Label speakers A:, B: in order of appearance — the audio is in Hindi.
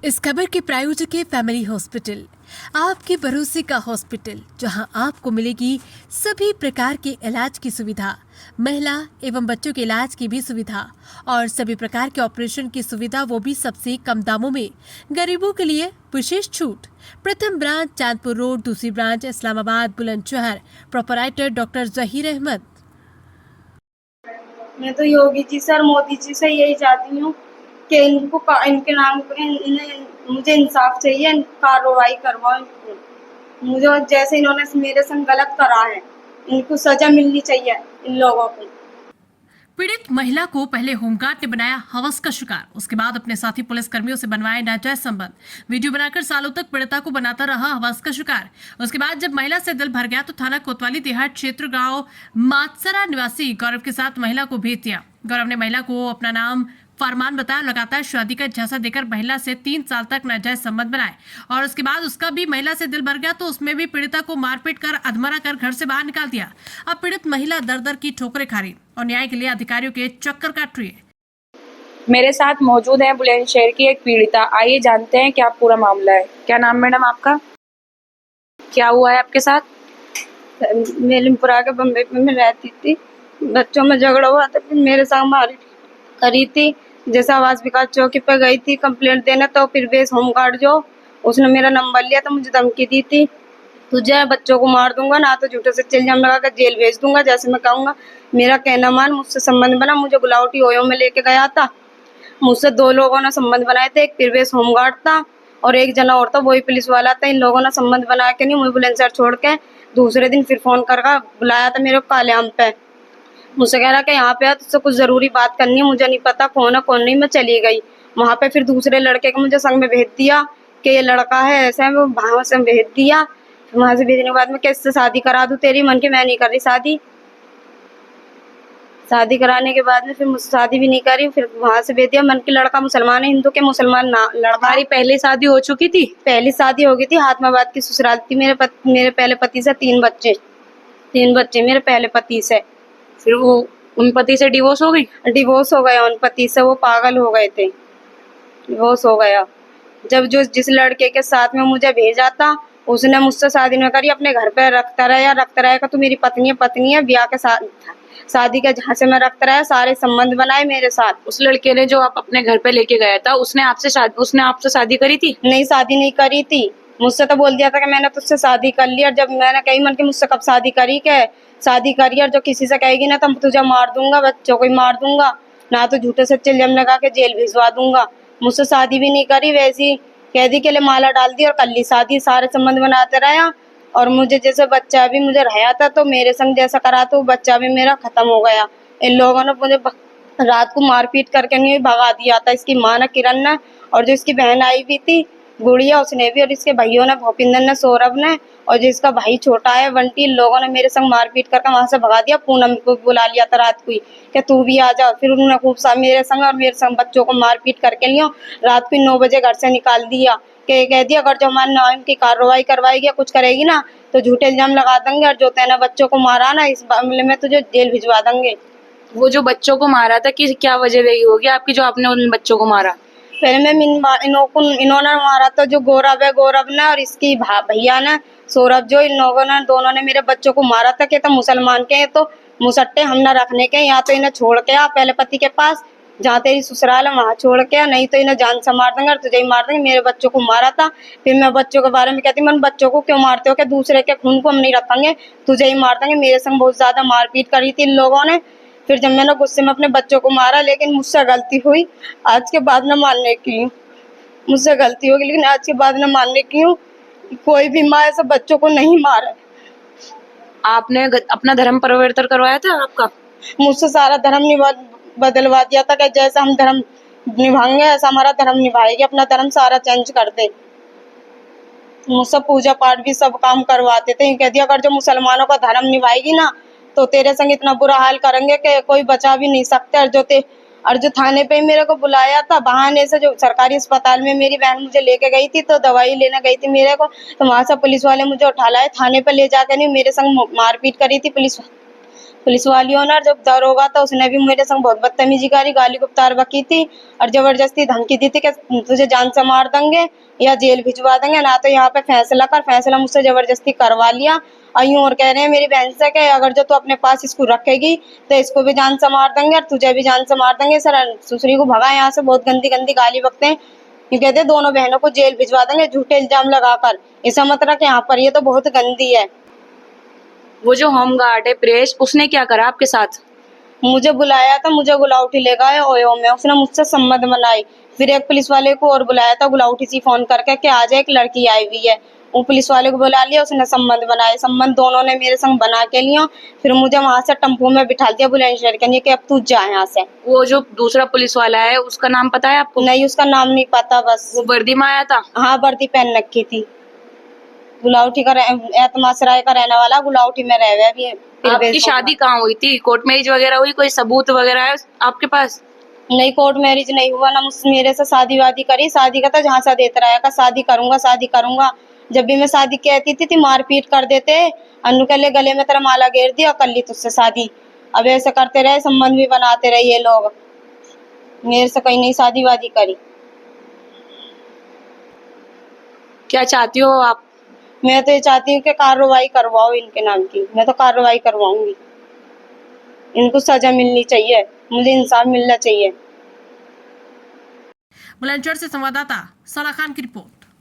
A: इस खबर के प्रायोजक है फैमिली हॉस्पिटल, आपके भरोसे का हॉस्पिटल, जहां आपको मिलेगी सभी प्रकार के इलाज की सुविधा, महिला एवं बच्चों के इलाज की भी सुविधा और सभी प्रकार के ऑपरेशन की सुविधा, वो भी सबसे कम दामों में। गरीबों के लिए विशेष छूट। प्रथम ब्रांच चांदपुर रोड, दूसरी branch Islamabad Bulandshahr. Proprietor doctor Zaheer Ahmed.
B: मैं तो योगी जी से और मोदी जी से यही चाहती हूँ कि इनके नाम पे इन्हें मुझे इंसाफ चाहिए, कार्रवाई करवाओ इनको। मुझे जैसे इन्होंने मेरे संग गलत करा है, इनको सजा मिलनी चाहिए इन लोगों को।
A: पीड़ित महिला को पहले होमगार्ड ने बनाया हवस का शिकार, उसके बाद अपने साथी पुलिस कर्मियों से बनवाए नाजायज संबंध। वीडियो बनाकर सालों तक पीड़िता को बनाता रहा हवस का शिकार। उसके बाद जब महिला से दिल भर गया तो थाना कोतवाली देहात क्षेत्र गांव मातसरा निवासी गौरव के साथ महिला को भेज दिया। गौरव ने महिला को अपना नाम फरमान बताया, लगातार शादी का झांसा देकर महिला से 3 साल तक नाजायज संबंध बनाए और उसके बाद उसका भी महिला से दिल भर गया तो उसमें भी पीड़िता को मारपीट कर अधमरा कर घर से बाहर निकाल दिया। अब पीड़ित महिला दर दर की ठोकरें खा रही और न्याय के लिए अधिकारियों के चक्कर काट रही है।
C: मेरे साथ मौजूद है बुलंदशहर की एक पीड़िता। आइए जानते हैं क्या पूरा मामला है। क्या नाम मैडम आपका? क्या हुआ है आपके साथ?
B: मेलिमपुरा के बम्बई में मैं रहती थी, बच्चों में झगड़ा हुआ था, फिर मेरे साथ मारी करी थी। जैसे आवास विकास चौकी पर गई थी कंप्लेंट देने, तो फिर बेस होमगार्ड जो उसने मेरा नंबर लिया तो मुझे धमकी दी थी, तुझे बच्चों को मार दूंगा, ना तो झूठे से इल्जाम लगा कर जेल भेज दूंगा, जैसे मैं कहूँगा। मेरा कहना मान, मुझसे संबंध बना, मुझे गुलावटी ओयो में लेके गया था। मुझसे 2 लोगों ने संबंध बनाए थे, एक प्रवेश होमगार्ड था और एक जना और था, वही पुलिस वाला था। इन लोगों ने संबंध बना के नहीं, मुझे बुलंदशहर छोड़ के दूसरे दिन फिर फोन करके बुलाया था मेरे को कालेआम पे। मुझसे कह रहा कि यहाँ पे आ, तुझसे कुछ जरूरी बात करनी है। मुझे नहीं पता कौन है कौन नहीं, मैं चली गई वहाँ पे। फिर दूसरे लड़के को मुझे संग में भेज दिया कि ये लड़का है ऐसा है, वो वहाँ से भेज दिया। वहाँ से भेजने के बाद में किससे शादी करा दूं तेरी? मन की मैं नहीं कर रही शादी। शादी कराने के बाद में फिर मुझसे शादी भी नहीं करी, फिर वहाँ से भेज दिया। मन की लड़का मुसलमान है, हिंदू के मुसलमान ना लड़का।
C: हमारी पहले शादी हो चुकी थी?
B: पहली शादी हो गई थी, हाथमाबाद की ससुराल थी। मेरे पहले पति से 3 बच्चे मेरे पहले पति से।
C: फिर वो उन पति से डिवोर्स हो गई?
B: डिवोर्स हो गया उन पति से, वो पागल हो गए थे, डिवोर्स हो गया। जब जो जिस लड़के के साथ में मुझे भेजा था उसने मुझसे शादी न करी, अपने घर पे रखता रहेगा तो मेरी पत्नी है, ब्याह के साथ शादी के झांसे में रखता रहा, सारे संबंध बनाए मेरे साथ।
C: उस लड़के ने जो आप अपने घर पे लेके गया था, उसने आपसे शादी करी थी?
B: नहीं, शादी नहीं करी थी। मुझसे तो बोल दिया था कि मैंने तुझसे शादी कर ली, और जब मैंने कही मन की मुझसे कब शादी करी, के शादी करी, और जो किसी से कहेगी ना तो तुझे मार दूंगा, बच्चों को ही मार दूंगा, ना तो झूठे से इल्जाम लगा के जेल भिजवा दूंगा। मुझसे शादी भी नहीं करी, वैसी कह दी के लिए माला डाल दी और कर ली शादी। सारे संबंध बनाते रहा और मुझे जैसे बच्चा भी मुझे रहा था तो मेरे संग जैसा करा तो बच्चा भी मेरा खत्म हो गया। इन लोगों ने मुझे रात को मारपीट करके नहीं भगा दिया था, इसकी माँ ने, किरण ने, और जो इसकी बहन आई भी थी गुड़िया, उसने भी, और इसके भाइयों ने, भूपिंदर ने, सौरभ ने, और जिसका भाई छोटा है बंटी, इन लोगों ने मेरे संग मारपीट करके वहां से भगा दिया। पूनम को बुला लिया था रात को ही कि तू भी आ जा। फिर उन्होंने खूब सा मेरे संग और मेरे संग बच्चों को मारपीट करके लियो, रात को 9 बजे घर से निकाल दिया। कह दिया अगर जो हमारे नाम की कार्रवाई करवाएगी या कुछ करेगी ना तो झूठे इल्जाम लगा देंगे, और जो तेने बच्चों को मारा ना इस मामले में तुझे जेल भिजवा देंगे।
C: वो जो बच्चों को मारा था, कि क्या वजह रही होगी आपकी जो आपने उन बच्चों को मारा?
B: पहले मैं इन्होंने मारा था जो गौरव ने, और इसकी भैया ने, सौरभ, जो इन लोगों ने, दोनों ने मेरे बच्चों को मारा था। कि तो मुसलमान के तो मुसट्टे हम न रखने के, या तो इन्हें छोड़ के आ पहले पति के पास, जहाँ तेरी ससुराल है वहाँ छोड़ के आ, नहीं तो इन्हें जान से मार देंगे और तुझे ही मार देंगे। मेरे बच्चों को मारा था। फिर मैं बच्चों के बारे में कहती, मन बच्चों को क्यों मारते हो, कि दूसरे के खून को हम नहीं रखेंगे, तुझे ही मार देंगे। मेरे संग बहुत ज्यादा मारपीट करी थी इन लोगों ने। फिर जब मैंने गुस्से में अपने बच्चों को मारा, लेकिन मुझसे गलती हुई, आज के बाद न मानने की हूँ, मुझसे गलती होगी, लेकिन आज के बाद न मानने की हूँ। कोई भी माँ ऐसे बच्चों को नहीं मारे।
C: आपने अपना धर्म परिवर्तन करवाया था आपका?
B: मुझसे सारा धर्म बदलवा दिया था कि जैसा हम धर्म निभाएंगे ऐसा हमारा धर्म निभाएगी, अपना धर्म सारा चेंज कर दे। मुझसे पूजा पाठ भी सब काम करवाते थे। कह दिया अगर जो मुसलमानों का धर्म निभाएगी ना तो तेरे संग इतना बुरा हाल करेंगे कि कोई बचा भी नहीं सकते। और जो थाने पे मेरे को बुलाया था बहाने से, जो सरकारी अस्पताल में मेरी बहन मुझे लेके गई थी, तो दवाई लेने गई थी मेरे को, तो वहां से पुलिस वाले मुझे उठा लाए थाने पे ले जाकर, नहीं मेरे संग मारपीट करी थी पुलिस पुलिस वालियों ने जब दरोगा था उसने भी मेरे संग बहुत बदतमीजी करी, गाली गुफ्तार बकी थी और जबरदस्ती धमकी दी थी कि तुझे जान से मार देंगे या जेल भिजवा देंगे, ना तो यहाँ पे फैसला मुझसे जबरदस्ती करवा लिया। और यूं और कह रहे हैं मेरी बहन से कि अगर जो तू अपने पास इसको रखेगी तो इसको भी जान से मार देंगे और तुझे भी जान से मार देंगे। सर सुसरी को भगा यहाँ से, बहुत गंदी गंदी गाली बकते हैं। ये कहते हैं दोनों बहनों को जेल भिजवा देंगे झूठे इल्जाम लगाकर। ऐसा मत रख यहाँ पर, ये तो बहुत गंदी है।
C: वो जो होम गार्ड है प्रेस, उसने क्या करा आपके साथ?
B: मुझे बुलाया था, मुझे गुलाउठी ले गए ओयो में, उसने मुझसे सम्मत बनाई। फिर एक पुलिस वाले को और बुलाया था गुलाउठी से फोन करके कि आज एक लड़की आई हुई है। वो पुलिस वाले को बुला लिया, उसने सम्मत बनाए। सम्मत दोनों ने मेरे संग बना के लिया। फिर मुझे वहां से टेम्पो में बिठा दिया बुलंदशहर के लिए कि अब तू जा यहाँ से।
C: वो जो दूसरा पुलिस वाला है उसका नाम पता है आपको?
B: नहीं, उसका नाम नहीं पता। बस
C: वो वर्दी में आया था?
B: हाँ, वर्दी पहन रखी थी। गुलाउठी का एतमासराय का रहने वाला, गुलाउठी में रह गया भी।
C: आपकी शादी कहाँ हुई थी? कोर्ट मैरिज वगैरह हुई? कोई सबूत वगैरह है आपके पास?
B: नहीं, कोर्ट मैरिज नहीं हुआ ना। मेरे से शादी वादी करी, शादी का तो झांसा देता रहा का शादी करूंगा शादी करूंगा। जब भी मैं शादी कहती थी मारपीट कर देते। अन्नू के लिए गले में तेरा माला घेर दिया, कर ली तुझसे शादी। अब ऐसे करते रहे, संबंध भी बनाते रहे ये लोग। मेरे से कहीं नहीं शादी वादी करी।
C: क्या चाहती हो आप?
B: मैं तो ये चाहती हूँ कि कार्रवाई करवाओ इनके नाम की। मैं तो कार्रवाई करवाऊंगी, इनको सजा मिलनी चाहिए, मुझे इंसाफ मिलना चाहिए।
A: बुलंदशहर से संवाददाता साला खान की रिपोर्ट।